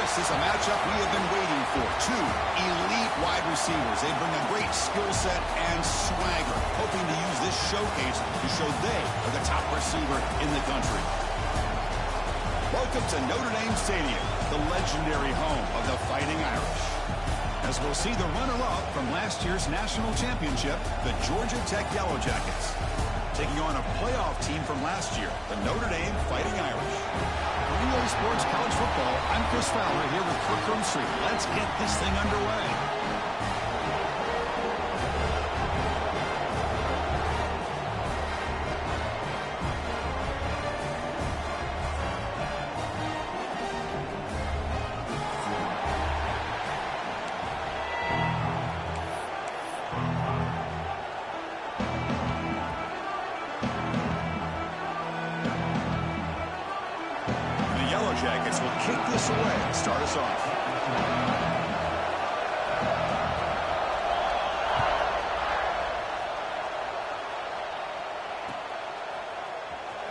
This is a matchup we have been waiting for. Two elite wide receivers. They bring a great skill set and swagger, hoping to use this showcase to show they are the top receiver in the country. Welcome to Notre Dame Stadium, the legendary home of the Fighting Irish. As we'll see the runner-up from last year's national championship, the Georgia Tech Yellow Jackets, taking on a playoff team from last year, the Notre Dame Fighting Irish. For EA Sports College Football, I'm Chris Fowler here with Kirk Street. Let's get this thing underway. Jackets will kick this away and start us off.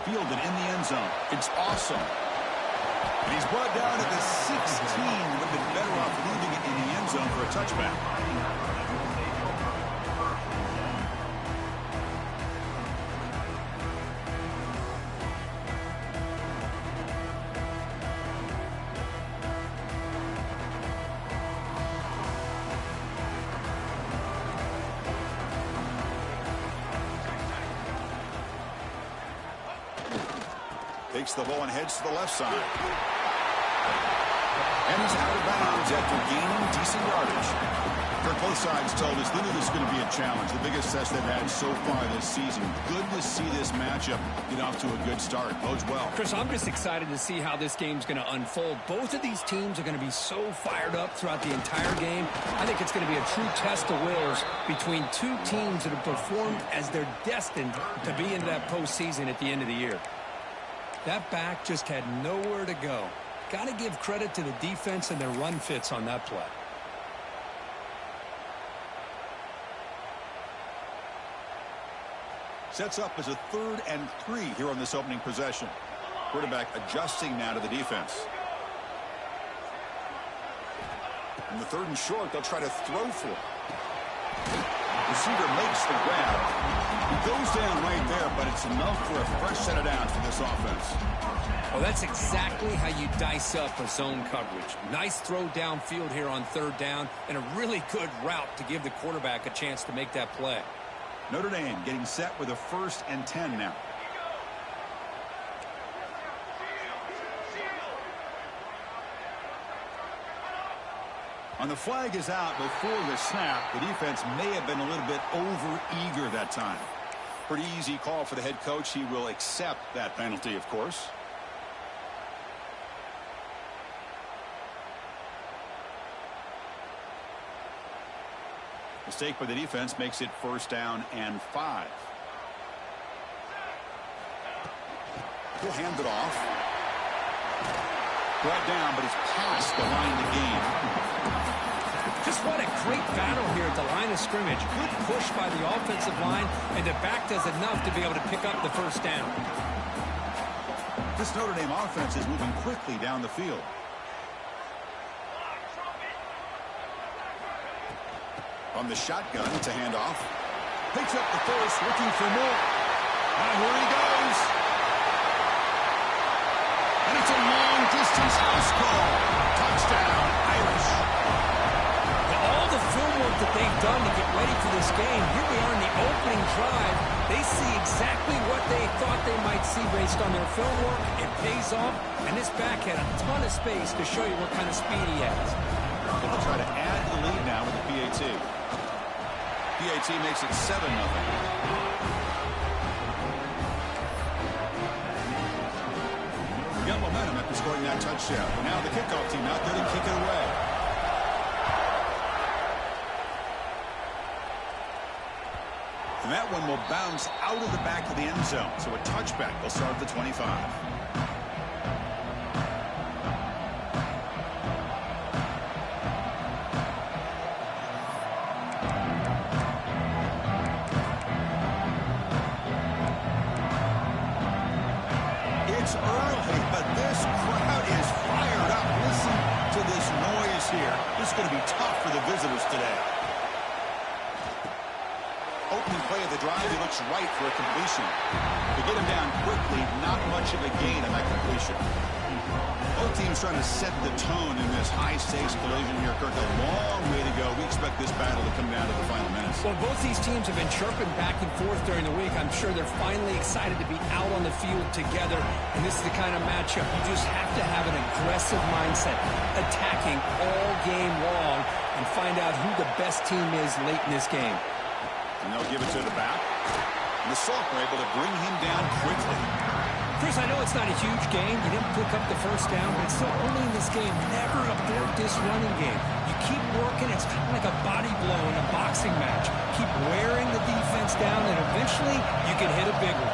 Fielded in the end zone. It's awesome. And he's brought down at the 16. Would have been better off leaving it in the end zone for a touchback. Takes the ball and heads to the left side. And he's out of bounds after gaining decent yardage. For both sides told us they knew this was going to be a challenge, the biggest test they've had so far this season. Good to see this matchup get off to a good start. Bodes well. Chris, I'm just excited to see how this game's going to unfold. Both of these teams are going to be so fired up throughout the entire game. I think it's going to be a true test of wills between two teams that have performed as they're destined to be in that postseason at the end of the year. That back just had nowhere to go. Got to give credit to the defense and their run fits on that play. Sets up as a 3rd and 3 here on this opening possession. Quarterback adjusting now to the defense. In the 3rd and short, they'll try to throw for it. Receiver makes the grab. He goes down right there, but it's enough for a fresh set of downs for this offense. Well, that's exactly how you dice up a zone coverage. Nice throw downfield here on 3rd down, and a really good route to give the quarterback a chance to make that play. Notre Dame getting set with a 1st and 10 now. On the flag is out before the snap. The defense may have been a little bit over-eager that time. Pretty easy call for the head coach. He will accept that penalty, of course. Mistake by the defense makes it 1st down and 5. He'll hand it off. Brought down, but it's past the line of the game. Just what a great battle here at the line of scrimmage. Good push by the offensive line, and the back does enough to be able to pick up the 1st down. This Notre Dame offense is moving quickly down the field. On the shotgun, it's a handoff. Picks up the first, looking for more. And here he goes. And it's a long-distance house call. Touchdown, Irish. All the film work that they've done to get ready for this game, here we are in the opening drive. They see exactly what they thought they might see based on their film work. It pays off, and this back had a ton of space to show you what kind of speed he has. They'll try to add to the lead now with the PAT. PAT makes it 7-0. We got momentum after scoring that touchdown. Now the kickoff team out there to kick it away. And that one will bounce out of the back of the end zone. So a touchback will start at the 25. It's early, but this crowd is fired up. Listen to this noise here. This is going to be tough for the visitors today. Opening play of the drive, he looks right for a completion. To get him down quickly, not much of a gain on that completion. Both teams trying to set the tone in this high-stakes collision here, Kirk. A long way to go. We expect this battle to come down to the final minutes. Well, both these teams have been chirping back and forth during the week. I'm sure they're finally excited to be out on the field together. And this is the kind of matchup you just have to have an aggressive mindset, attacking all game long, and find out who the best team is late in this game. And they'll give it to the back. And the Salk were able to bring him down quickly. Chris, I know it's not a huge game. You didn't pick up the first down, but it's still early in this game. Never abort this running game. You keep working. It's kind of like a body blow in a boxing match. Keep wearing the defense down, and eventually you can hit a big one.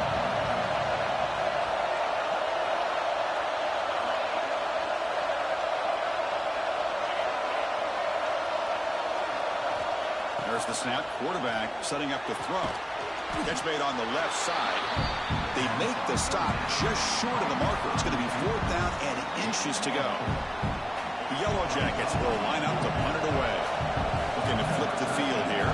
There's the snap. Quarterback setting up the throw. Catch made on the left side. They make the stop just short of the marker. It's going to be 4th down and inches to go. The Yellow Jackets will line up to punt it away. Looking to flip the field here.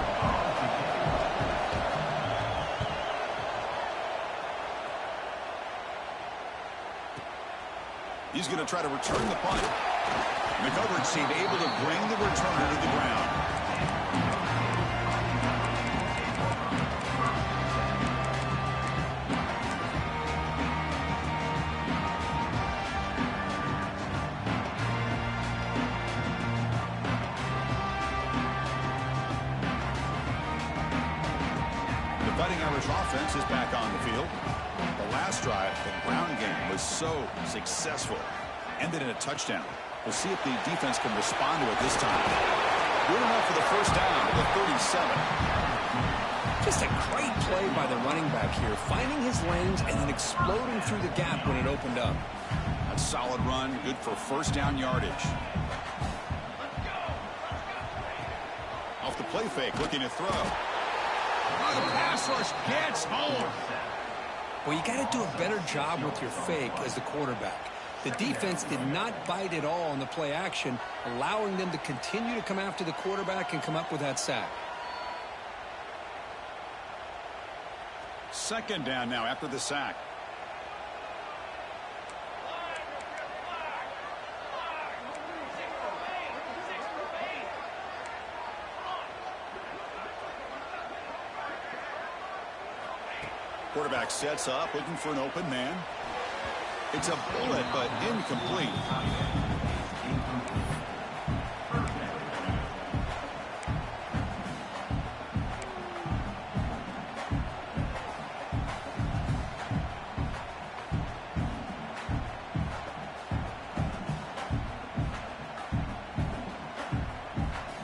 He's going to try to return the punt. And the coverage team able to bring the returner to the ground. Offense is back on the field. The last drive, the ground game, was so successful. Ended in a touchdown. We'll see if the defense can respond to it this time. Good enough for the first down to the 37. Just a great play by the running back here, finding his lanes and then exploding through the gap when it opened up. A solid run, good for first down yardage. Off the play fake, looking to throw. The pass rush gets home. Well, you got to do a better job with your fake as the quarterback. The defense did not bite at all on the play action, allowing them to continue to come after the quarterback and come up with that sack. Second down now after the sack. Quarterback sets up, looking for an open man. It's a bullet, but incomplete.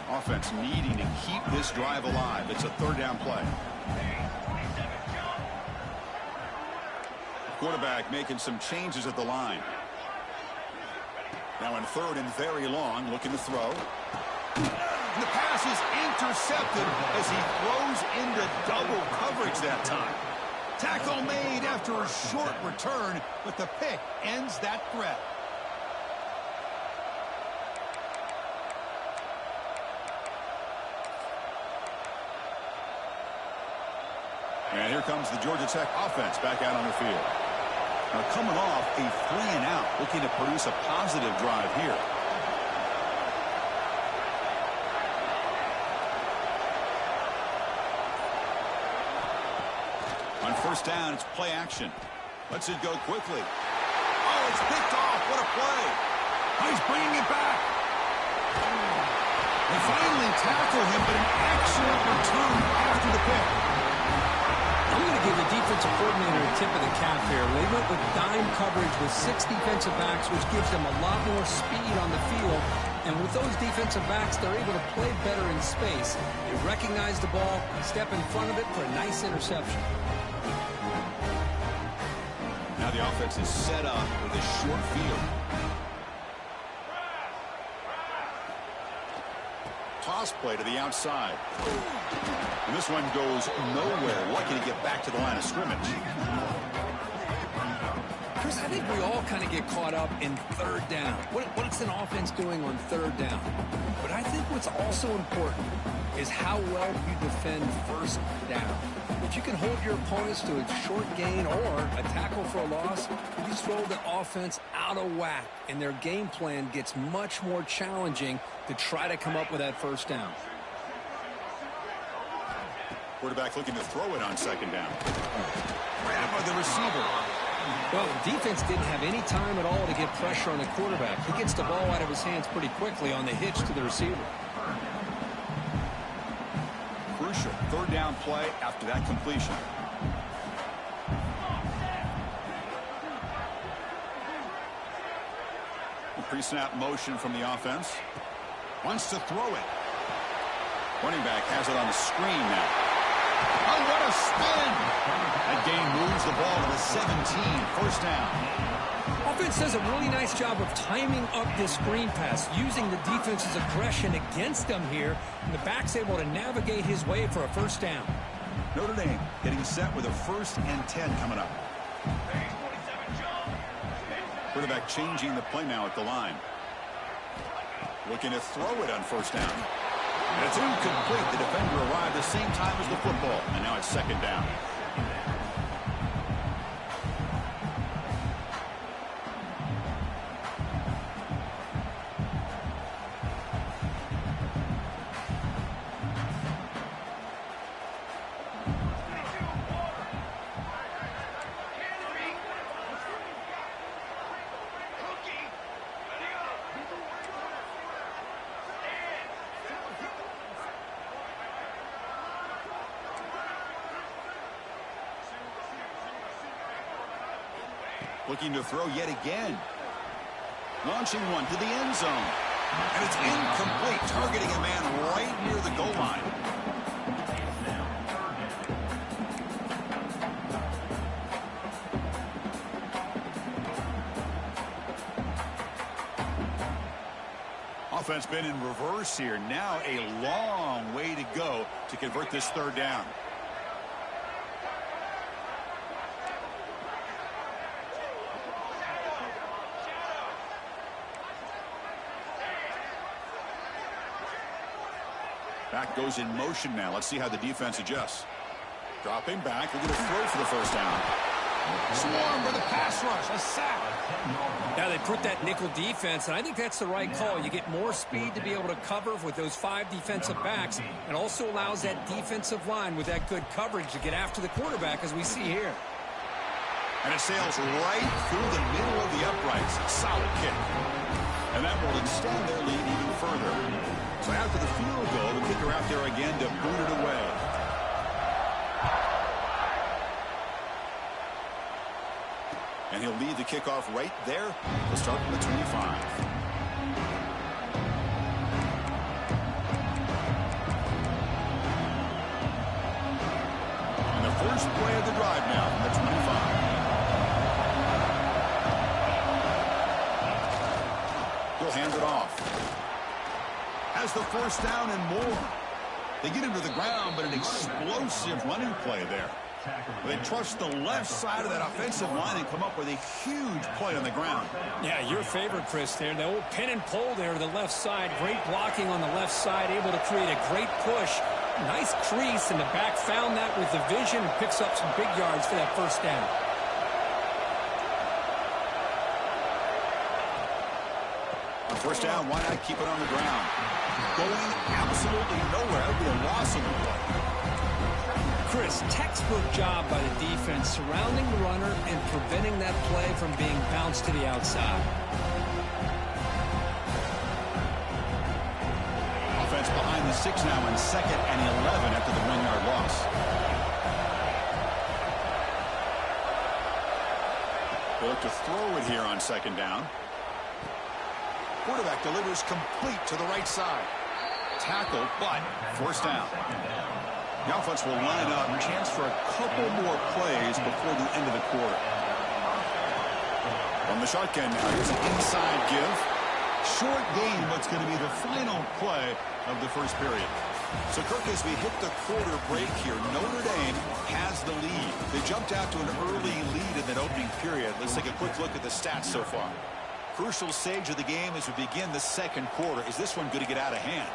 Offense needing to keep this drive alive. It's a 3rd down play. Quarterback making some changes at the line. Now in 3rd and very long, looking to throw. The pass is intercepted as he throws into double coverage that time. Tackle made after a short return, but the pick ends that threat. And here comes the Georgia Tech offense back out on the field. Now coming off a 3-and-out, looking to produce a positive drive here. On first down, it's play action. Lets it go quickly. Oh, it's picked off. What a play. Oh, he's bringing it back. They finally tackle him, but an excellent return after the pick. I'm going to give the defensive coordinator a tip of the cap here. They went with dime coverage with 6 defensive backs, which gives them a lot more speed on the field. And with those defensive backs, they're able to play better in space. They recognize the ball, step in front of it for a nice interception. Now the offense is set up with a short field. Toss play to the outside. And this one goes nowhere. Lucky to get back to the line of scrimmage. Chris, I think we all kind of get caught up in third down. What's an offense doing on third down? But I think what's also important is how well you defend first down. If you can hold your opponents to a short gain or a tackle for a loss, you throw the offense out of whack, and their game plan gets much more challenging to try to come up with that first down. Quarterback looking to throw it on second down. Grab by the receiver. Well, the defense didn't have any time at all to get pressure on the quarterback. He gets the ball out of his hands pretty quickly on the hitch to the receiver. Crucial third down play after that completion. Pre-snap motion from the offense. Wants to throw it. Running back has it on the screen now. Oh, what a spin! That gain moves the ball to the 17. First down. Offense does a really nice job of timing up this screen pass, using the defense's aggression against them here, and the back's able to navigate his way for a first down. Notre Dame getting set with a 1st and 10 coming up. Quarterback changing the play now at the line. Looking to throw it on first down. And it's incomplete. The defender arrived the same time as the football, and now it's second down. Looking to throw yet again. Launching one to the end zone. And it's incomplete, targeting a man right near the goal line. Offense been in reverse here. Now a long way to go to convert this third down. Back goes in motion now. Let's see how the defense adjusts. Dropping back. They're going to throw for the first down. Swarm for the pass rush. A sack. Now they put that nickel defense, and I think that's the right call. You get more speed to be able to cover with those 5 defensive backs, and also allows that defensive line with that good coverage to get after the quarterback, as we see here. And it sails right through the middle of the uprights. Solid kick. And that will extend their lead even further. So after the field goal, the kicker out there again to boot it away. And he'll lead the kickoff right there. We'll start from the 25. And the first play of the drive now from the 25. He'll hand it off. Has the first down and more. They get him to the ground, but an explosive running play there. They trust the left side of that offensive line and come up with a huge play on the ground. Yeah, your favorite, Chris, there. The old pin and pull there to the left side. Great blocking on the left side, able to create a great push. Nice crease, and the back found that with the vision and picks up some big yards for that first down. On first down, why not keep it on the ground? Going absolutely nowhere. That would be a loss on the play. Chris, textbook job by the defense, surrounding the runner and preventing that play from being bounced to the outside. Offense behind the 6 now in 2nd and 11 after the 1-yard loss. They look to throw it here on 2nd down. Quarterback delivers complete to the right side. Tackle, but first down. The offense will line up. Chance for a couple more plays before the end of the quarter. From the shotgun now, here's an inside give. Short gain, what's going to be the final play of the first period. So, Kirk, as we hit the quarter break here, Notre Dame has the lead. They jumped out to an early lead in that opening period. Let's take a quick look at the stats so far. Crucial stage of the game as we begin the second quarter. Is this one going to get out of hand?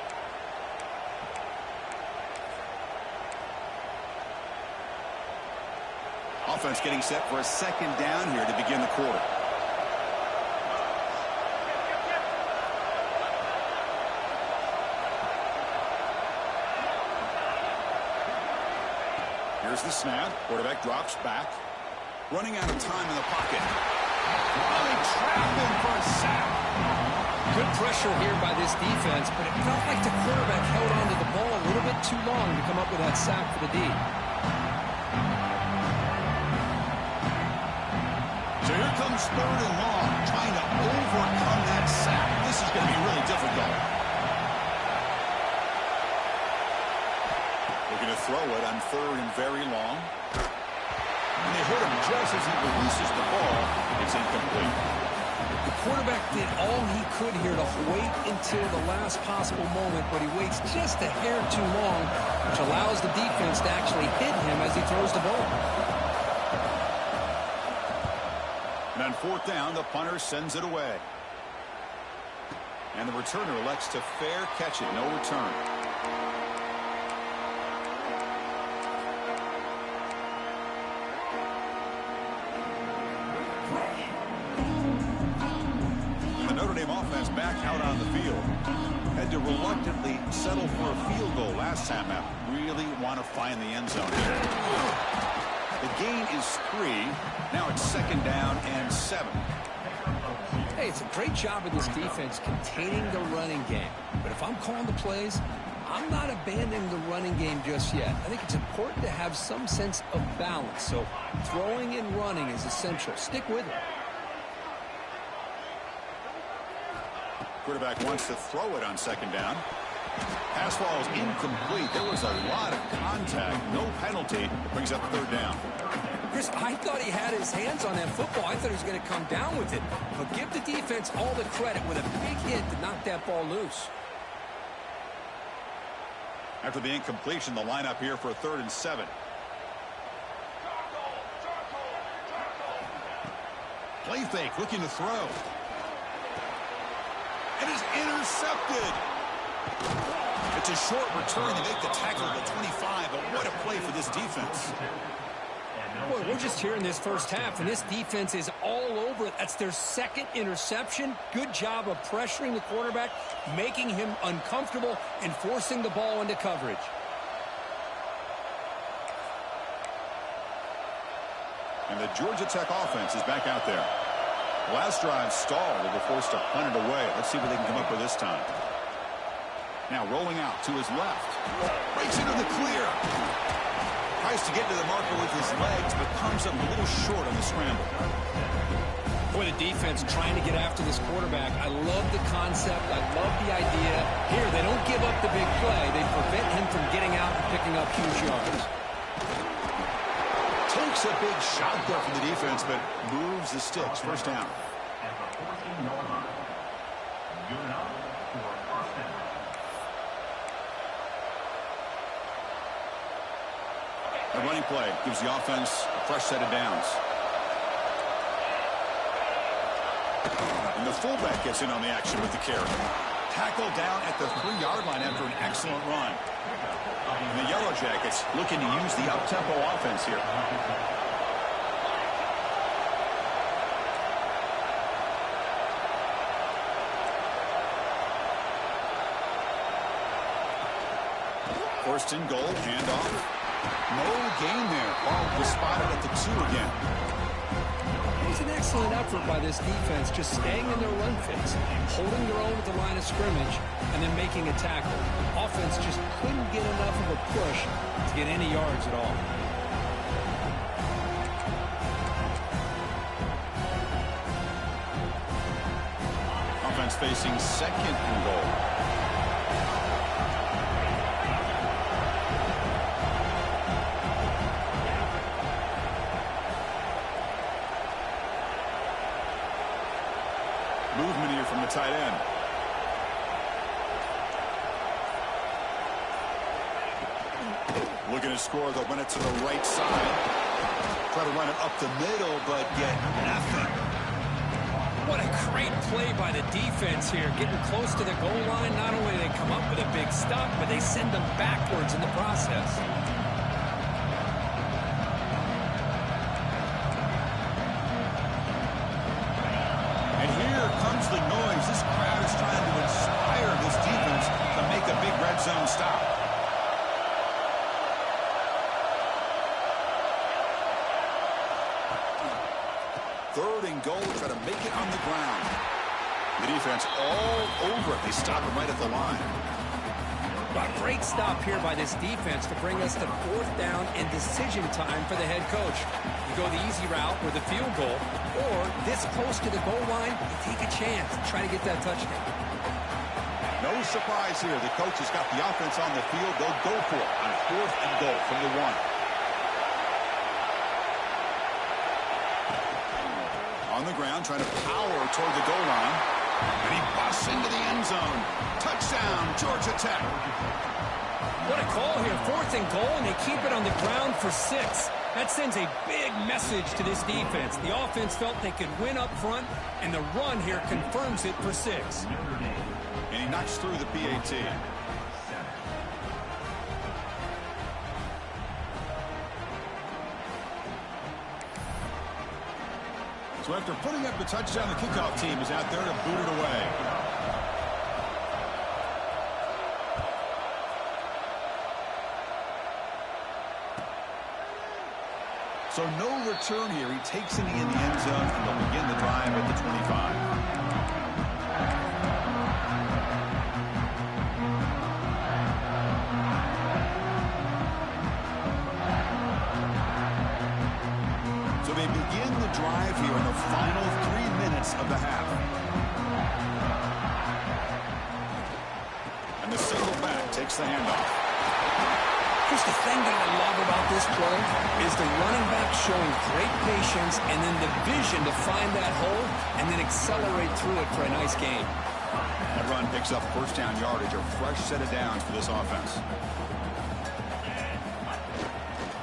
Offense getting set for a second down here to begin the quarter. Here's the snap. Quarterback drops back. Running out of time in the pocket. Oh, they trap him for a sack. Good pressure here by this defense, but it felt like the quarterback held onto the ball a little bit too long to come up with that sack for the D. So here comes 3rd and long, trying to overcome that sack. This is going to be really difficult. Looking to throw it on 3rd and very long. And they hit him just as he releases the ball. It's incomplete. The quarterback did all he could here to wait until the last possible moment, but he waits just a hair too long, which allows the defense to actually hit him as he throws the ball. And on 4th down, the punter sends it away. And the returner elects to fair catch it. No return. The Notre Dame offense back out on the field. Had to reluctantly settle for a field goal last time out. Really want to find the end zone here. The gain is 3. Now it's 2nd down and 7. Hey, it's a great job of this defense containing the running game. But if I'm calling the plays, I'm not abandoning the running game just yet. I think it's important to have some sense of balance. So throwing and running is essential. Stick with it. Quarterback wants to throw it on 2nd down. Pass ball is incomplete. There was a lot of contact. No penalty. Brings up 3rd down. Chris, I thought he had his hands on that football. I thought he was going to come down with it. But give the defense all the credit with a big hit to knock that ball loose. After the incompletion, the lineup here for a 3rd and 7. Play fake, looking to throw. And is intercepted. It's a short return. They make the tackle at the 25, but what a play for this defense. Boy, we're just here in this first half, and this defense is all over it. That's their 2nd interception. Good job of pressuring the quarterback, making him uncomfortable, and forcing the ball into coverage. And the Georgia Tech offense is back out there. Last drive stalled. They were forced to punt it away. Let's see what they can come up with this time. Now rolling out to his left. Breaks into the clear. Tries to get to the marker with his legs, but comes up a little short on the scramble. Boy, the defense trying to get after this quarterback. I love the concept. I love the idea. Here, they don't give up the big play. They prevent him from getting out and picking up huge yards. Takes a big shot there from the defense, but moves the sticks. 1st down. The running play gives the offense a fresh set of downs. And the fullback gets in on the action with the carry. Tackle down at the 3-yard line after an excellent run. And the Yellow Jackets looking to use the up-tempo offense here. First and goal, handoff. No gain there. Ball was spotted at the 2 again. It was an excellent effort by this defense, just staying in their run fits, holding their own at the line of scrimmage, and then making a tackle. Offense just couldn't get enough of a push to get any yards at all. Offense facing 2nd and goal. Movement here from the tight end. Looking to score, they'll run it to the right side. Try to run it up the middle, but get nothing. What a great play by the defense here. Getting close to the goal line, not only do they come up with a big stop, but they send them backwards in the process. And here comes the noise. This crowd is trying to inspire this defense to make a big red zone stop. Third and goal, try to make it on the ground. The defense all over it. They stop him right at the line. A great stop here by this defense to bring us to fourth down and decision time for the head coach. You go the easy route with a field goal, or this close to the goal line, you take a chance and try to get that touchdown. No surprise here. The coach has got the offense on the field. They'll go for it on fourth and goal from the 1. On the ground, trying to power toward the goal line. And he busts into the end zone. Touchdown, Georgia Tech. What a call here. Fourth and goal, and they keep it on the ground for 6. That sends a big message to this defense. The offense felt they could win up front, and the run here confirms it for 6. And he knocks through the PAT. So after putting up the touchdown, the kickoff team is out there to boot it away. So no return here. He takes it in the end zone, and they'll begin the drive at the 25. They begin the drive here in the final 3 minutes of the half. And the single back takes the handoff. Just the thing that I love about this play is the running back showing great patience and then the vision to find that hole and then accelerate through it for a nice gain. That run picks up first down yardage, a fresh set of downs for this offense.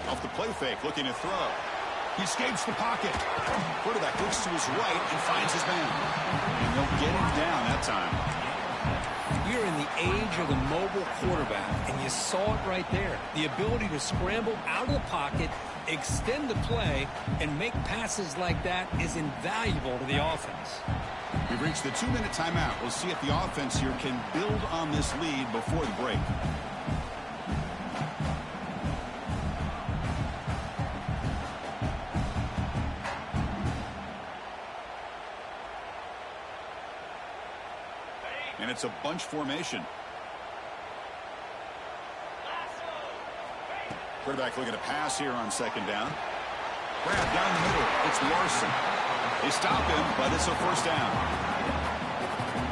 Off the play fake, looking to throw. He escapes the pocket. Quarterback looks to his right and finds his man. And they'll get him down that time. You're in the age of the mobile quarterback, and you saw it right there. The ability to scramble out of the pocket, extend the play, and make passes like that is invaluable to the offense. We've reached the 2-minute timeout. We'll see if the offense here can build on this lead before the break. And it's a bunch formation. Quarterback looking to pass here on second down. Grab down the middle. It's Larson. They stop him, but it's a first down.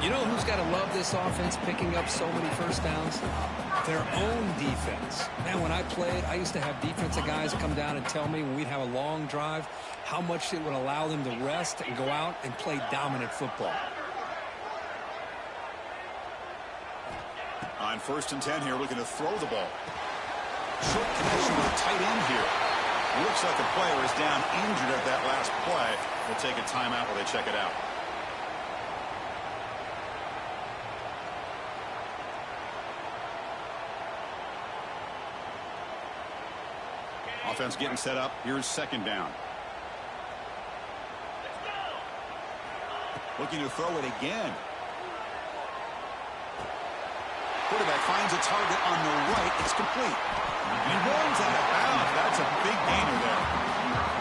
You know who's got to love this offense picking up so many first downs? Their own defense. Man, when I played, I used to have defensive guys come down and tell me when we'd have a long drive how much it would allow them to rest and go out and play dominant football. On first and 10 here, looking to throw the ball. Short connection with a tight end here. Looks like the player is down injured at that last play. We'll take a timeout while they check it out. Offense getting set up. Here's second down. Looking to throw it again. Quarterback finds a target on the right. It's complete. And he runs out of bounds. That's a big gainer there.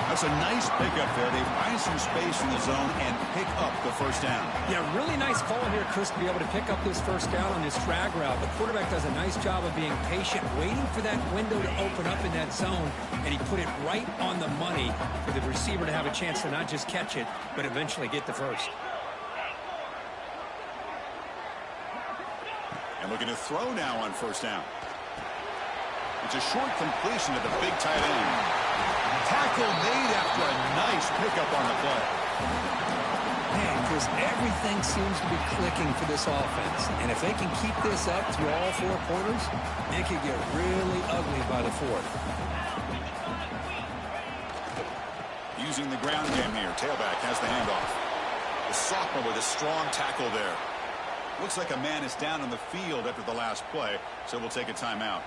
That's a nice pickup there. They find some space in the zone and pick up the first down. Yeah, really nice call here, Chris, to be able to pick up this first down on this drag route. The quarterback does a nice job of being patient, waiting for that window to open up in that zone, and he put it right on the money for the receiver to have a chance to not just catch it, but eventually get the first. And looking to throw now on first down. It's a short completion to the big tight end. Tackle made after a nice pickup on the play. Man, for Chris, everything seems to be clicking for this offense. And if they can keep this up through all four quarters, it could get really ugly by the fourth. Using the ground game here. Tailback has the handoff. The sophomore with a strong tackle there. Looks like a man is down on the field after the last play, so we'll take a timeout.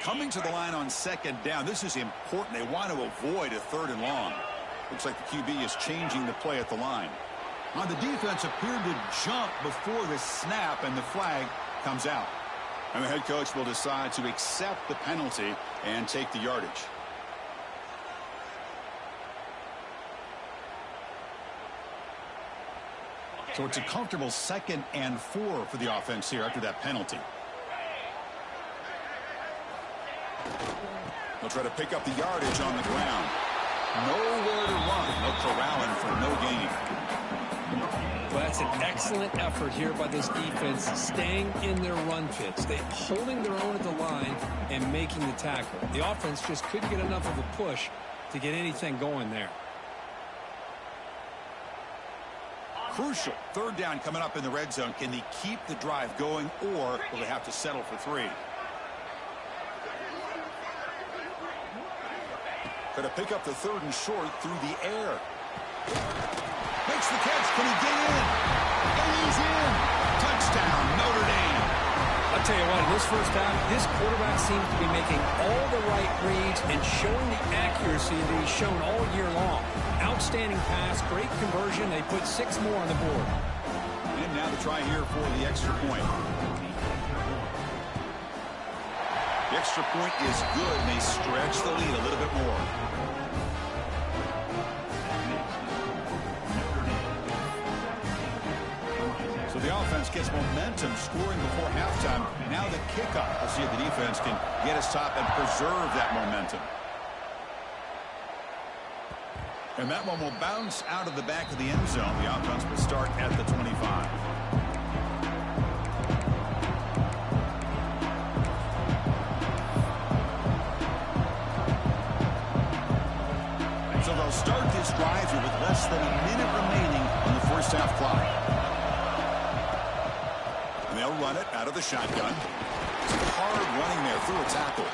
Coming to the line on second down. This is important. They want to avoid a third and long. Looks like the QB is changing the play at the line. Now the defense appeared to jump before the snap, and the flag comes out. And the head coach will decide to accept the penalty and take the yardage. So it's a comfortable 2nd and 4 for the offense here after that penalty. They'll try to pick up the yardage on the ground. Nowhere to run. No corralling for no gain. Well, that's an excellent effort here by this defense, staying in their run fits. They holding their own at the line and making the tackle. The offense just couldn't get enough of a push to get anything going there. Crucial. 3rd down coming up in the red zone. Can they keep the drive going, or will they have to settle for 3? Going to pick up the 3rd and short through the air. Makes the catch. Can he get in? And he's in. Touchdown, Notre Dame. I'll tell you what, in this first half, this quarterback seems to be making all the right reads and showing the accuracy that he's shown all year long. Outstanding pass, great conversion. They put 6 more on the board. And now the try here for the extra point. The extra point is good, and they stretch the lead a little bit more. So the offense gets momentum, scoring before halftime. Now the kickoff. We'll see if the defense can get us top and preserve that momentum. And that one will bounce out of the back of the end zone. The offense will start at the 25. So they'll start this drive here with less than a minute remaining on the first half clock. And they'll run it out of the shotgun. It's hard running there through a tackle.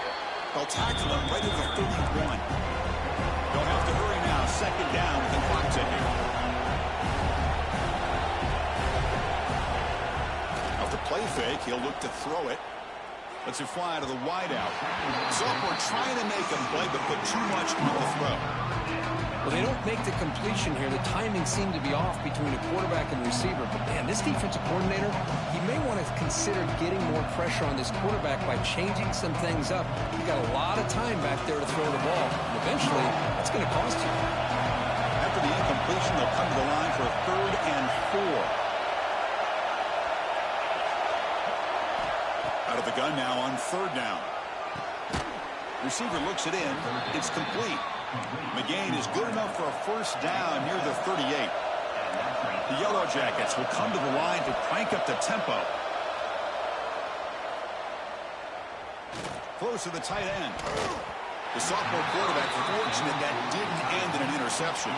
They'll tackle him right at the 31. They'll have to hurry now. 2nd down with the clock ticking. Off the play fake, he'll look to throw it. Lets it fly to the wideout. Sophomore trying to make a play, but put too much on the throw. Well, they don't make the completion here. The timing seemed to be off between a quarterback and receiver. But, man, this defensive coordinator, he may want to consider getting more pressure on this quarterback by changing some things up. You got a lot of time back there to throw the ball. And eventually, it's going to cost you. After the incompletion, they'll come to the line for a 3rd and 4. Out of the gun now on 3rd down. Receiver looks it in. It's complete. McGain is good enough for a 1st down near the 38. The Yellow Jackets will come to the line to crank up the tempo. Close to the tight end. The sophomore quarterback fortunate that didn't end in an interception.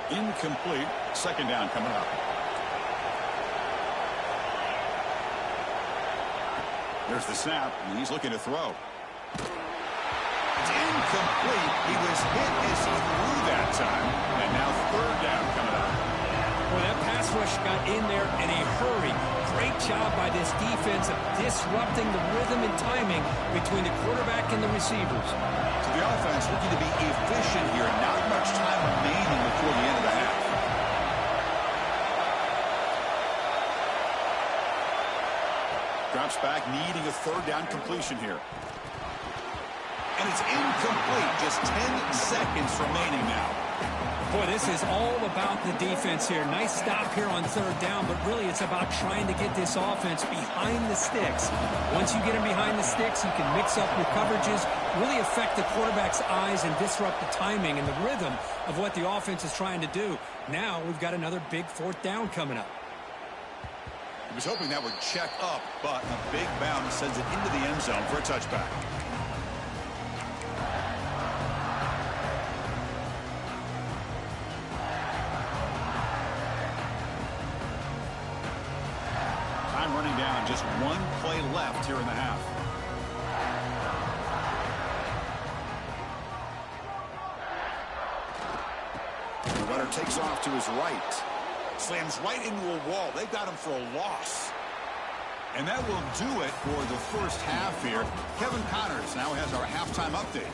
Incomplete. 2nd down coming up. There's the snap, and he's looking to throw. It's incomplete. He was hit as he threw that time. And now 3rd down coming up. Well, that pass rush got in there in a hurry. Great job by this defense of disrupting the rhythm and timing between the quarterback and the receivers. So the offense looking to be efficient here. Not much time remaining before the end of the half. Drops back, needing a 3rd down completion here. And it's incomplete. Just 10 seconds remaining now. Boy, this is all about the defense here. Nice stop here on third down, but really it's about trying to get this offense behind the sticks. Once you get them behind the sticks, you can mix up your coverages, really affect the quarterback's eyes and disrupt the timing and the rhythm of what the offense is trying to do. Now we've got another big fourth down coming up. He was hoping that would check up, but a big bounce sends it into the end zone for a touchback. Time running down, just one play left here in the half. The runner takes off to his right. Slams right into a wall. They've got him for a loss. And that will do it for the first half here. Kevin Connors now has our halftime update.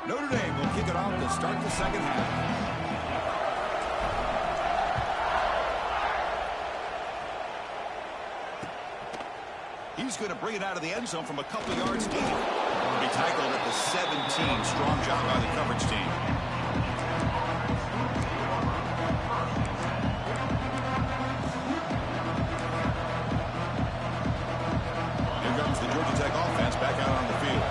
Notre Dame will kick it off to start the second half. He's going to bring it out of the end zone from a couple yards deep. He tackled at the 17. Strong job by the coverage team. Here comes the Georgia Tech offense back out on the field.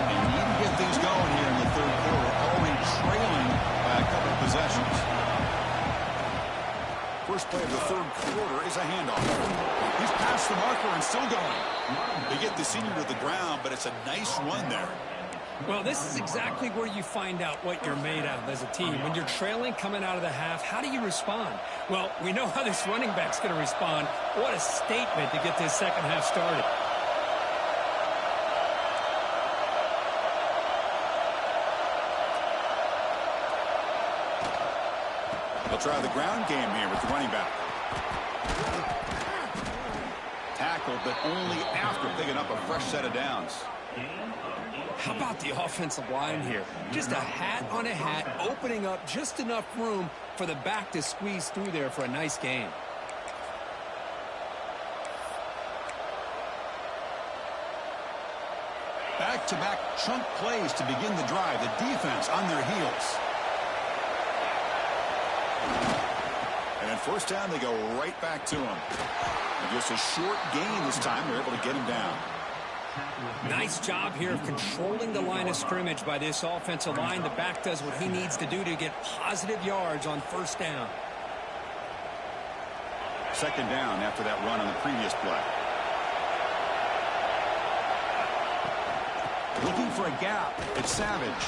They need to get things going here in the third quarter, already trailing by a couple of possessions. First play of the third quarter is a handoff. He's past the marker and still going. They get the senior to the ground, but it's a nice run there. Well, this is exactly where you find out what you're made of as a team. When you're trailing coming out of the half, how do you respond? Well, we know how this running back's going to respond. What a statement to get this second half started. They'll try the ground game here with the running back. Tackled, but only after picking up a fresh set of downs. How about the offensive line here? Just a hat on a hat, opening up just enough room for the back to squeeze through there for a nice gain. Back-to-back chunk plays to begin the drive. The defense on their heels. And then first down, they go right back to him. And just a short gain this time. They're able to get him down. Nice job here of controlling the line of scrimmage by this offensive line. The back does what he needs to do to get positive yards on first down. Second down after that run on the previous play. Looking for a gap. It's Savage.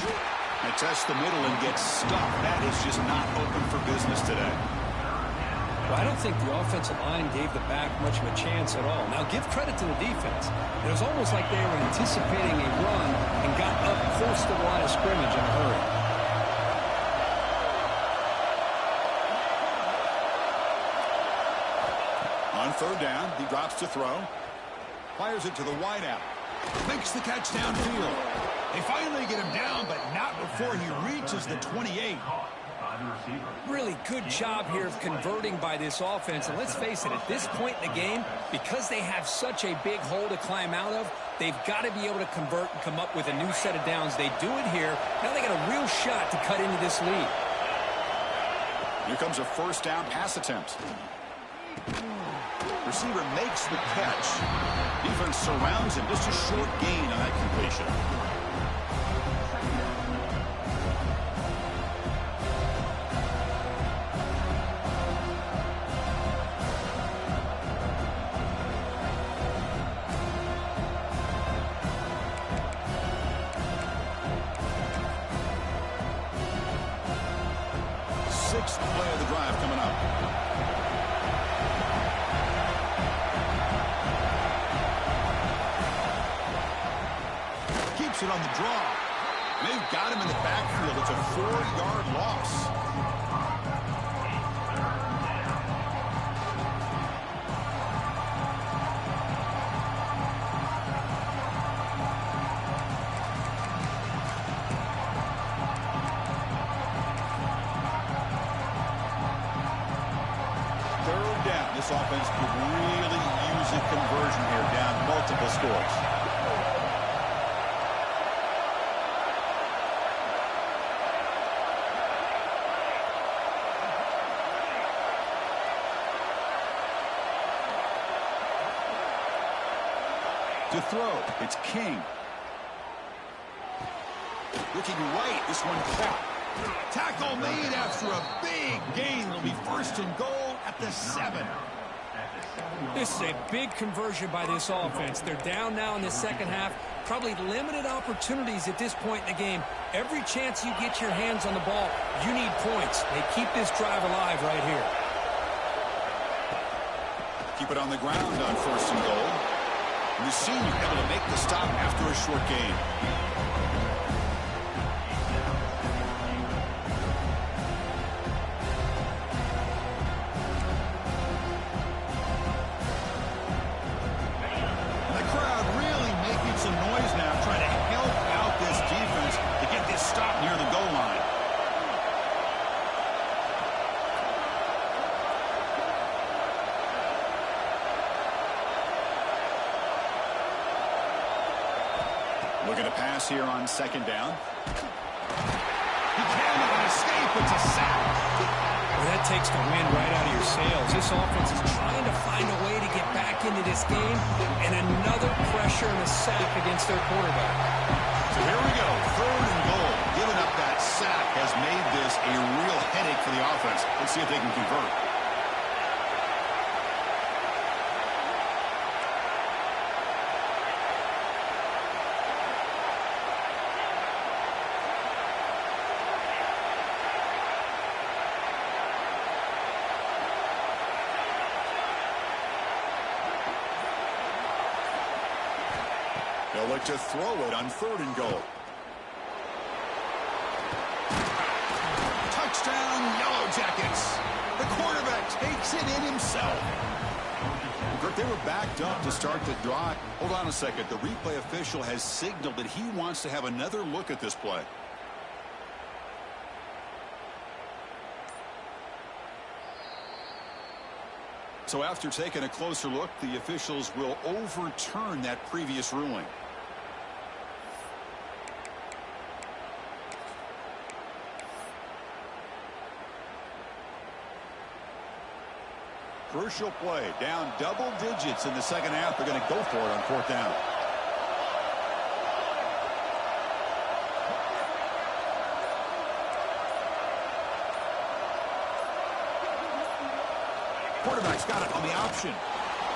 They test the middle and get stuck. That is just not open for business today. Well, I don't think the offensive line gave the back much of a chance at all. Now, give credit to the defense. It was almost like they were anticipating a run and got up close to the line of scrimmage in a hurry. On third down, he drops to throw. Fires it to the wideout. Makes the catch downfield. They finally get him down, but not before he reaches the 28. Really good job here of converting by this offense. And let's face it, at this point in the game, because they have such a big hole to climb out of, they've got to be able to convert and come up with a new set of downs. They do it here. Now they got a real shot to cut into this lead. Here comes a first down pass attempt. Receiver makes the catch. Defense surrounds him. Just a short gain on that completion. Sixth play of the drive coming up. Keeps it on the draw. They've got him in the backfield. It's a 4-yard loss. This offense could really use a conversion here, down multiple scores. To throw, it's King. Looking right, this one caught. Tackle made after a big gain. It'll be first and goal at the 7. This is a big conversion by this offense. They're down now in the second half. Probably limited opportunities at this point in the game. Every chance you get your hands on the ball, you need points. They keep this drive alive right here. Keep it on the ground on first and goal. And the senior able to make the stop after a short gain. The crowd really making some noise now, trying to help out this defense to get this stop near the goal line. Looking to pass here on second down. He cannot escape. It's a sack. Well, that takes the wind right out of your sails. This offense is trying to find a way to get back into this game, and another pressure and a sack against their quarterback. So here we go, third and goal. Giving up that sack has made this a real headache for the offense. Let's see if they can convert. They'll look to throw it on third and goal. Touchdown, Yellow Jackets. The quarterback takes it in himself. Kirk, they were backed up to start the drive. Hold on a second. The replay official has signaled that he wants to have another look at this play. So after taking a closer look, the officials will overturn that previous ruling. Crucial play, down double digits in the second half. They're going to go for it on fourth down. Quarterback's got it on the option.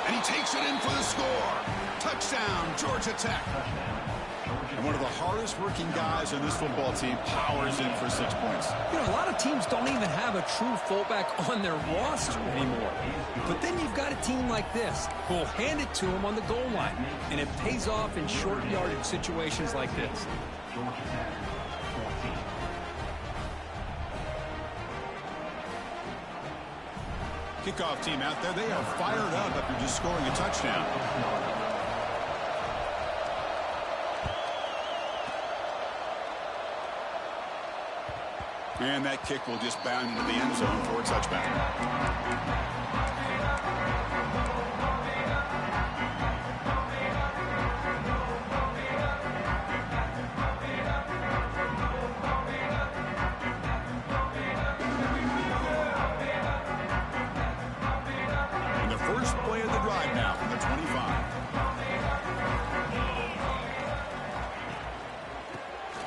And he takes it in for the score. Touchdown, Georgia Tech. And one of the hardest working guys on this football team powers in for 6 points. You know, a lot of teams don't even have a true fullback on their roster anymore. But then you've got a team like this who will hand it to them on the goal line. And it pays off in short yardage situations like this. Kickoff team out there, they are fired up after just scoring a touchdown. And that kick will just bound into the end zone for a touchback.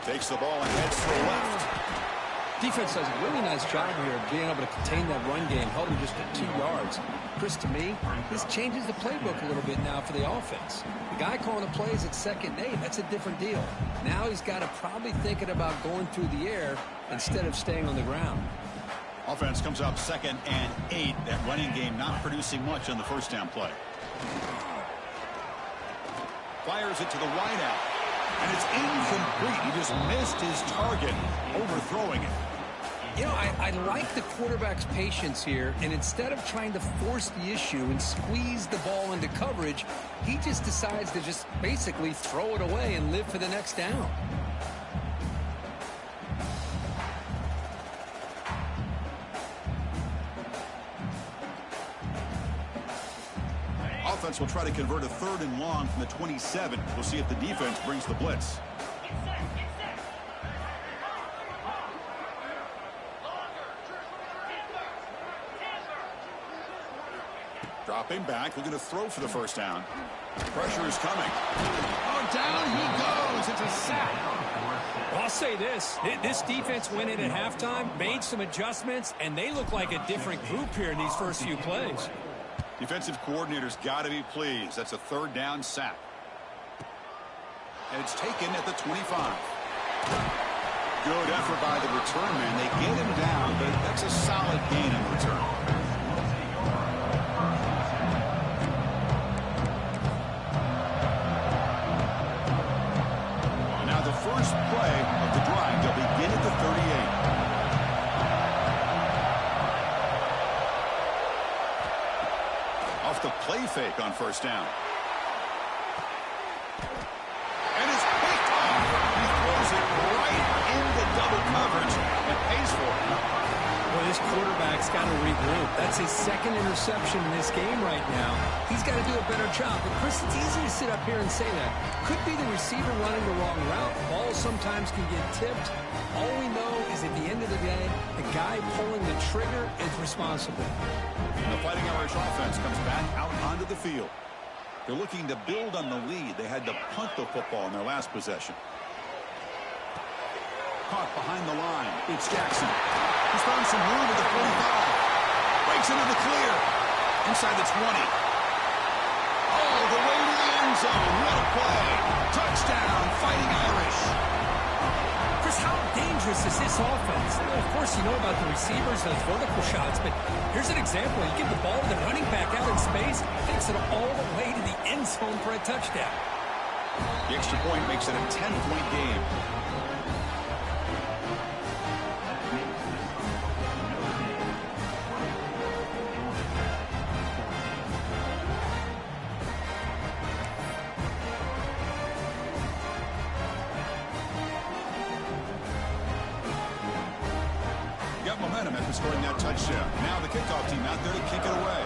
Takes the ball and heads to the left. Defense does a really nice job here of being able to contain that run game, held him just at 2 yards. Chris, to me, this changes the playbook a little bit now for the offense. The guy calling the plays at 2nd and 8, that's a different deal. Now he's got to probably thinking about going through the air instead of staying on the ground. Offense comes up 2nd and 8. That running game not producing much on the first down play. Fires it to the wideout. And it's incomplete. He just missed his target, overthrowing it. You know, I like the quarterback's patience here, and instead of trying to force the issue and squeeze the ball into coverage, he just decides to just basically throw it away and live for the next down. Offense will try to convert a 3rd and long from the 27. We'll see if the defense brings the blitz. Dropping back, looking to throw for the first down. Pressure is coming. Oh, down he goes. It's a sack. Well, I'll say this. This defense went in at halftime, made some adjustments, and they look like a different group here in these first few plays. Defensive coordinator's got to be pleased. That's a 3rd down sack. And it's taken at the 25. Good effort by the return man. They get him down, but that's a solid gain in return. First play of the drive. They'll begin at the 38. Off the play fake on first down. And it's picked off. He throws it right into double coverage and pays for it. Well, this quarterback's got to regroup. That's his 2nd interception in this game right now. He's got to do a better job. But, Chris, it's easy to sit up here and say that. Could be the receiver running the wrong route. Balls sometimes can get tipped. All we know is at the end of the day, the guy pulling the trigger is responsible. And the Fighting Irish offense comes back out onto the field. They're looking to build on the lead. They had to punt the football in their last possession. Caught behind the line. It's Jackson. He's found some room at the 45. Breaks into the clear. Inside the 20. All the way to the end zone. What a play. Touchdown, Fighting Irish. Chris, how dangerous is this offense? Well, of course, you know about the receivers, those vertical shots, but here's an example. You give the ball to the running back out in space, takes it all the way to the end zone for a touchdown. The extra point makes it a 10-point game. Momentum after scoring that touchdown. Now the kickoff team out there to kick it away.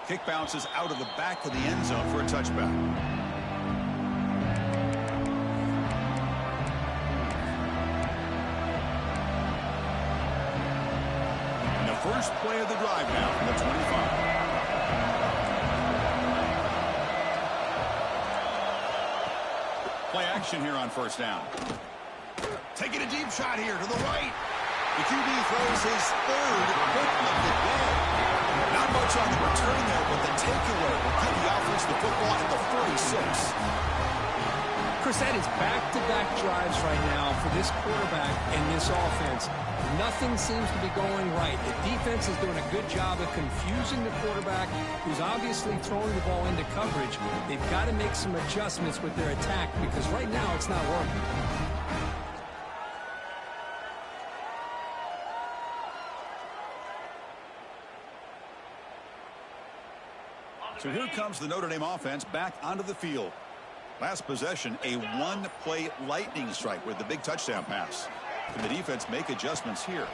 Kick bounces out of the back of the end zone for a touchback. And the first play of the drive now from the 25. Play action here on first down. Taking a deep shot here to the right. The QB throws his 3rd pick of the day. Not much on the return there, but the takeaway will give the offense the football at the 46. Chris, that is back-to-back drives right now for this quarterback and this offense. Nothing seems to be going right. The defense is doing a good job of confusing the quarterback, who's obviously throwing the ball into coverage. They've got to make some adjustments with their attack because right now it's not working. So here comes the Notre Dame offense back onto the field. Last possession, a 1-play lightning strike with the big touchdown pass. Can the defense make adjustments here?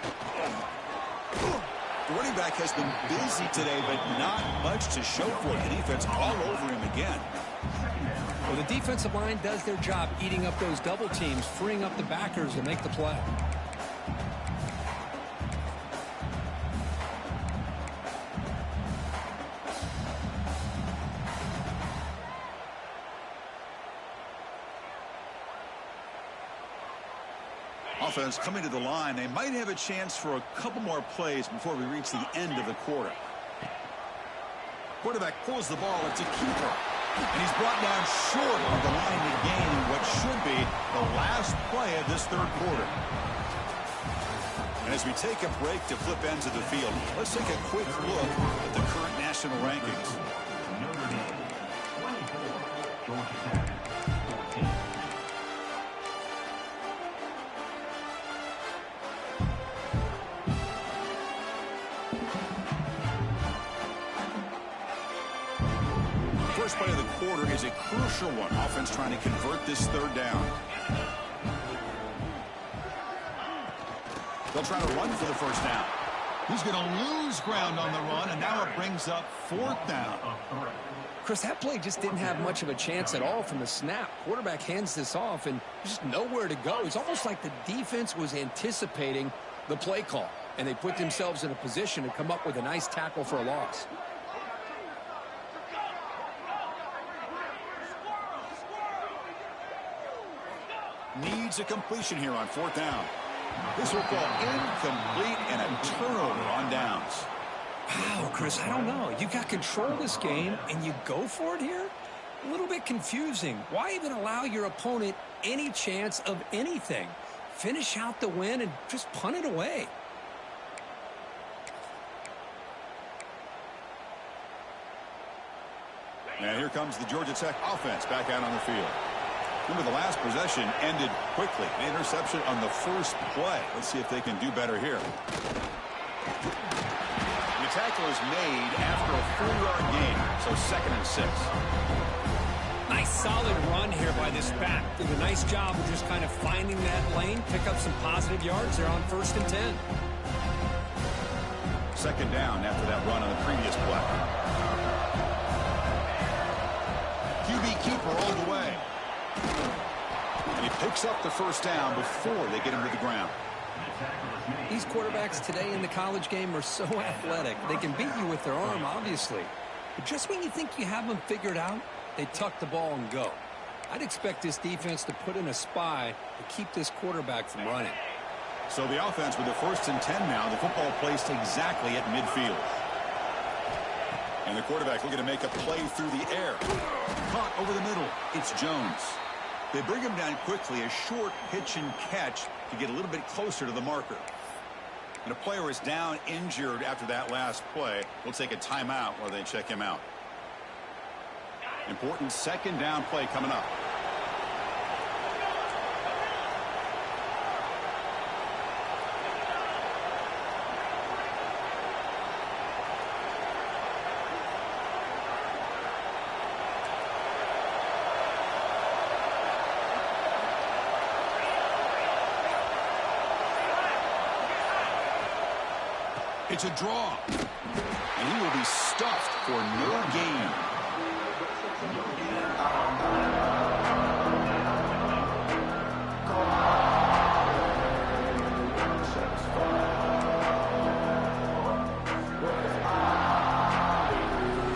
The running back has been busy today, but not much to show for it. The defense all over him again. Well, the defensive line does their job eating up those double teams, freeing up the backers to make the play. Offense coming to the line. They might have a chance for a couple more plays before we reach the end of the quarter. Quarterback pulls the ball. It's a keeper. And he's brought down short of the line to gain what should be the last play of this 3rd quarter. And as we take a break to flip ends of the field, let's take a quick look at the current national rankings. First play of the quarter is a crucial one. Offense trying to convert this 3rd down. They'll try to run for the first down. He's going to lose ground on the run, and now it brings up 4th down. Chris, that play just didn't have much of a chance at all from the snap. Quarterback hands this off, and there's just nowhere to go. It's almost like the defense was anticipating the play call, and they put themselves in a position to come up with a nice tackle for a loss. Needs a completion here on 4th down. This will fall incomplete and a turnover on downs. Wow, Chris, I don't know. You got control of this game, and you go for it here? A little bit confusing. Why even allow your opponent any chance of anything? Finish out the win and just punt it away. And here comes the Georgia Tech offense back out on the field. Remember, the last possession ended quickly. An interception on the first play. Let's see if they can do better here. The tackle is made after a 4-yard gain, so 2nd and 6. Nice solid run here by this back. Did a nice job of just kind of finding that lane, pick up some positive yards there on 1st and 10. 2nd down after that run on the previous play. QB keeper all the way. And he picks up the 1st down before they get him to the ground. These quarterbacks today in the college game are so athletic. They can beat you with their arm, obviously. But just when you think you have them figured out, they tuck the ball and go. I'd expect this defense to put in a spy to keep this quarterback from running. So the offense with the 1st and 10 now. The football placed exactly at midfield. And the quarterback looking to make a play through the air. Caught over the middle. It's Jones. They bring him down quickly, a short pitch and catch to get a little bit closer to the marker. And a player is down injured after that last play. We'll take a timeout while they check him out. Important 2nd down play coming up. It's a draw. And he will be stuffed for no gain.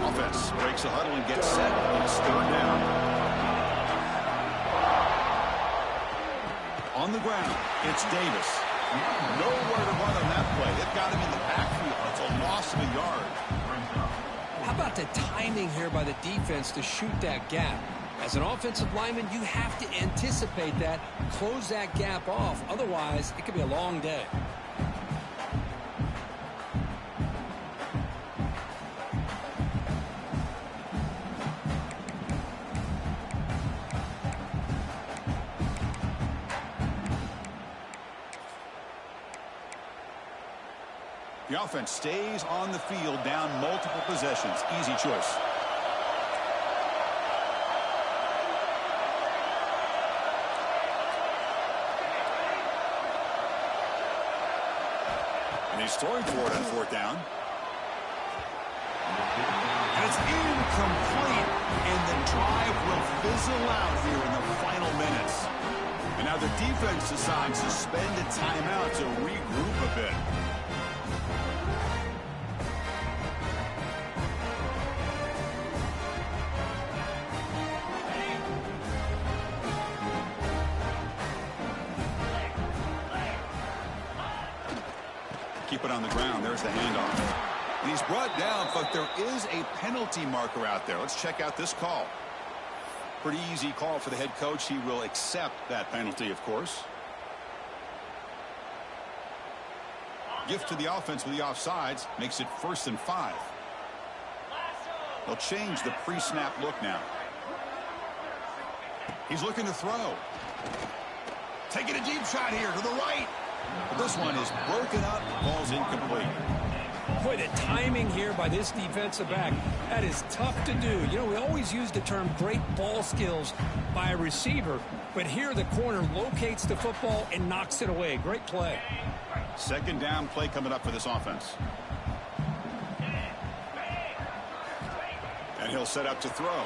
Offense breaks a huddle and gets set. It's 3rd down. On the ground, it's Davis. Nowhere to run on that play. They've got him in the backfield. It's a loss of a yard. How about the timing here by the defense to shoot that gap? As an offensive lineman, you have to anticipate that, close that gap off. Otherwise, it could be a long day. The offense stays on the field, down multiple possessions. Easy choice. And he's throwing for it on 4th down. And it's incomplete, and the drive will fizzle out here in the final minutes. And now the defense decides to spend a timeout to regroup a bit. Keep it on the ground. There's the handoff. And he's brought down, but there is a penalty marker out there. Let's check out this call. Pretty easy call for the head coach. He will accept that penalty, of course. Gift to the offense with the offsides makes it 1st and 5. They'll change the pre-snap look now. He's looking to throw. Taking a deep shot here to the right. But this one is broken up. Ball's incomplete. Boy, the timing here by this defensive back, that is tough to do. You know, we always use the term great ball skills by a receiver, but here the corner locates the football and knocks it away. Great play. Second down play coming up for this offense. And he'll set up to throw.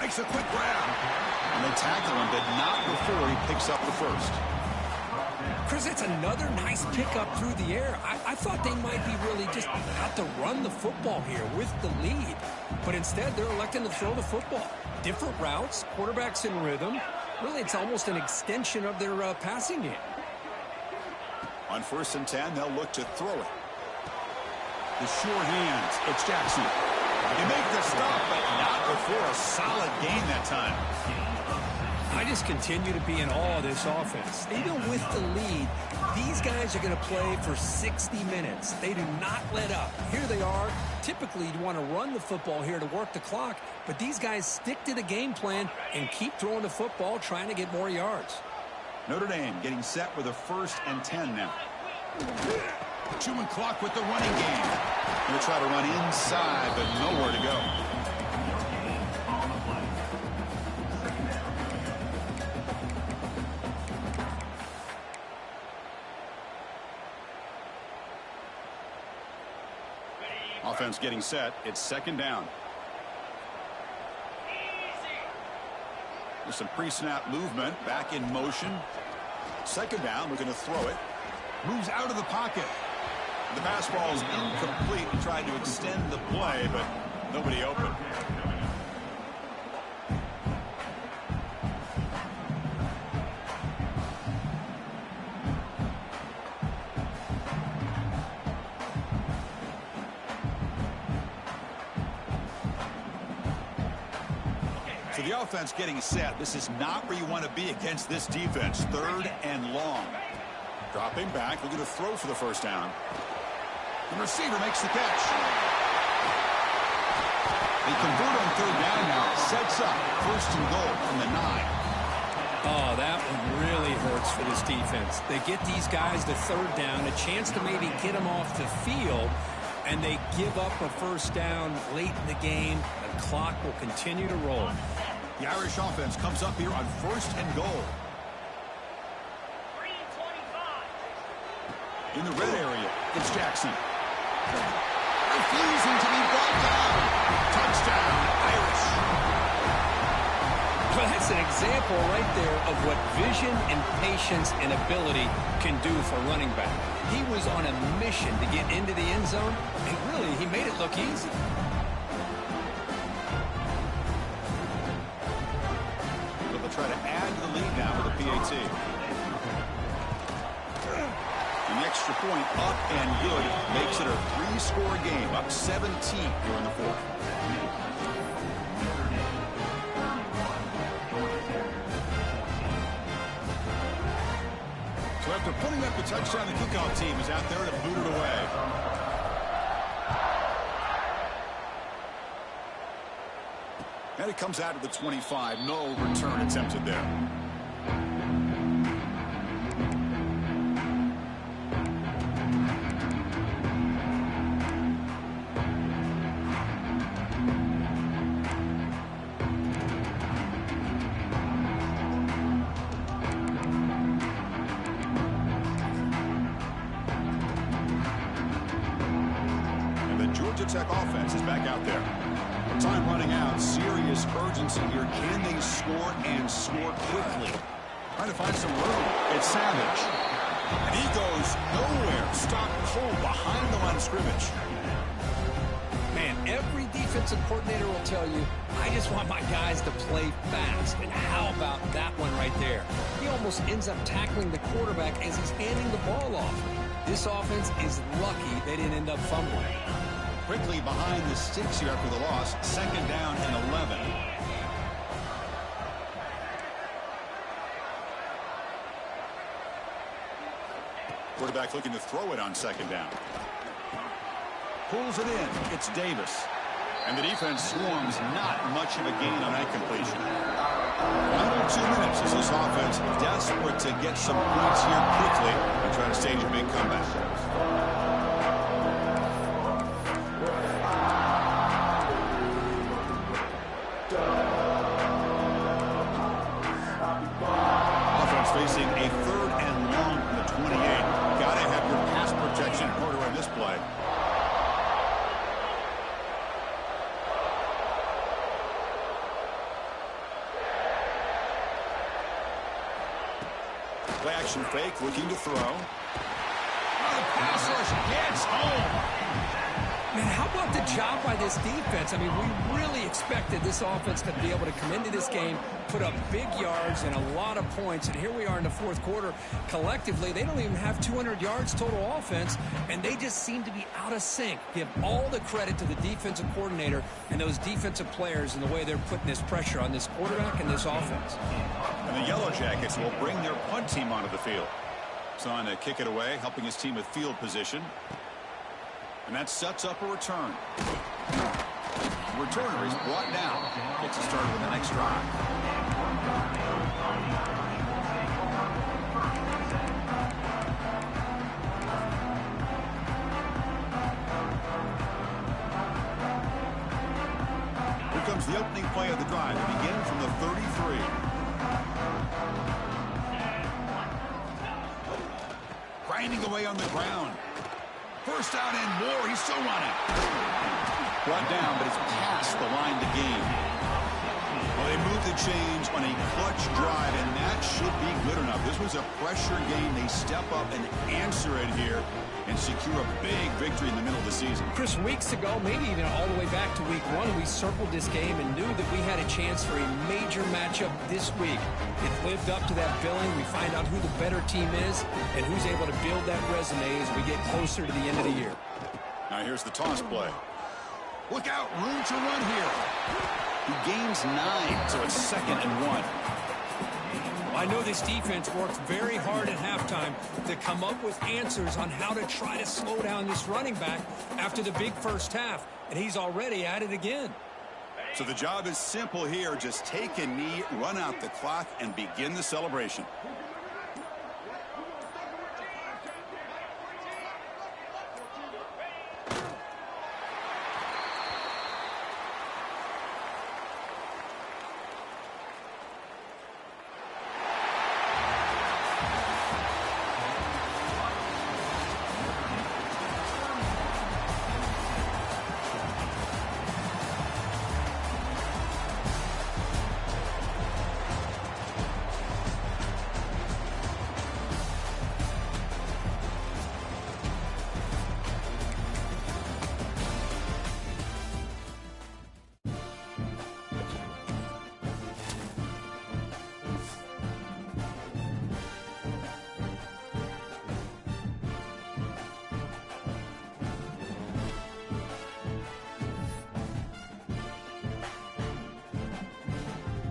Makes a quick grab. And they tackle him, but not before he picks up the first. Chris, it's another nice pickup through the air. I thought they might be really just out to run the football here with the lead. But instead, they're electing to throw the football. Different routes, quarterback's in rhythm. Really, it's almost an extension of their passing game. On 1st and 10, they'll look to throw it. The sure hands. It's Jackson. They make the stop, but not before a solid gain that time. I just continue to be in awe of this offense. Even with the lead, these guys are going to play for 60 minutes. They do not let up. Here they are. Typically, you want to run the football here to work the clock, but these guys stick to the game plan and keep throwing the football, trying to get more yards. Notre Dame getting set with a 1st and 10 now. Chewing clock with the running game. Going to try to run inside, but nowhere to go. Offense getting set. It's second down. There's some pre-snap movement. Back in motion. Second down. We're going to throw it. Moves out of the pocket. The pass ball is incomplete. He tried to extend the play, but nobody open. So the offense getting set. This is not where you want to be against this defense. 3rd and long. Dropping back, looking to throw for the first down. The receiver makes the catch. They convert on 3rd down now. Sets up 1st and goal from the 9. Oh, that one really hurts for this defense. They get these guys to 3rd down, a chance to maybe get them off the field, and they give up a first down late in the game. The clock will continue to roll. The Irish offense comes up here on 1st and goal. In the red area, it's Jackson. Refusing to be brought down. Touchdown, Irish. Well, that's an example right there of what vision and patience and ability can do for running back. He was on a mission to get into the end zone, and really, he made it look easy. They'll try to add to the lead now with a PAT. An extra point up and good makes it a 3-score game, up 17 here in the 4th. So after putting up the touchdown, the kickoff team is out there to boot it away. And it comes out of the 25. No return attempted there. Tech offense is back out there. Time running out. Serious urgency here. Can they score and score quickly? Trying to find some room. It's Savage. And he goes nowhere. Stopped cold behind the line of scrimmage. Man, every defensive coordinator will tell you, I just want my guys to play fast. And how about that one right there? He almost ends up tackling the quarterback as he's handing the ball off. This offense is lucky they didn't end up fumbling. Quickly behind the sticks here after the loss. Second down and 11. Quarterback looking to throw it on second down. Pulls it in. It's Davis. And the defense swarms. Not much of a gain on that completion. Final 2 minutes as this offense desperate to get some points here quickly and try to stage a big comeback. Facing a 3rd and long from the 28. Gotta have Motion fake, looking to throw. Oh, the pass rush gets home. Man, how about the job by this defense? I mean, we really expected this offense to be able to come into this game, put up big yards and a lot of points, and here we are in the fourth quarter. Collectively, they don't even have 200 yards total offense, and they just seem to be out of sync. Give all the credit to the defensive coordinator and those defensive players and the way they're putting this pressure on this quarterback and this offense. And the Yellow Jackets will bring their punt team onto the field. Son to kick it away, helping his team with field position. And that sets up a return. The returner is brought down. Gets it started with the next drive. Here comes the opening play of the drive to begin from the 33. Grinding away on the ground. First down and more. He's still running. Brought down, but it's past the line to gain. Well, they moved the chains on a clutch drive, and that should be good enough. This was a pressure game. They step up and answer it here and secure a big victory in the middle of the season. Chris, weeks ago, maybe even all the way back to week 1, we circled this game and knew that we had a chance for a major matchup this week. It lived up to that billing. We find out who the better team is and who's able to build that resume as we get closer to the end of the year. Now here's the toss play. Look out, room to run here. He gains 9, so it's 2nd and 1. I know this defense worked very hard at halftime to come up with answers on how to try to slow down this running back after the big first half, and he's already at it again. So the job is simple here. Just take a knee, run out the clock, and begin the celebration.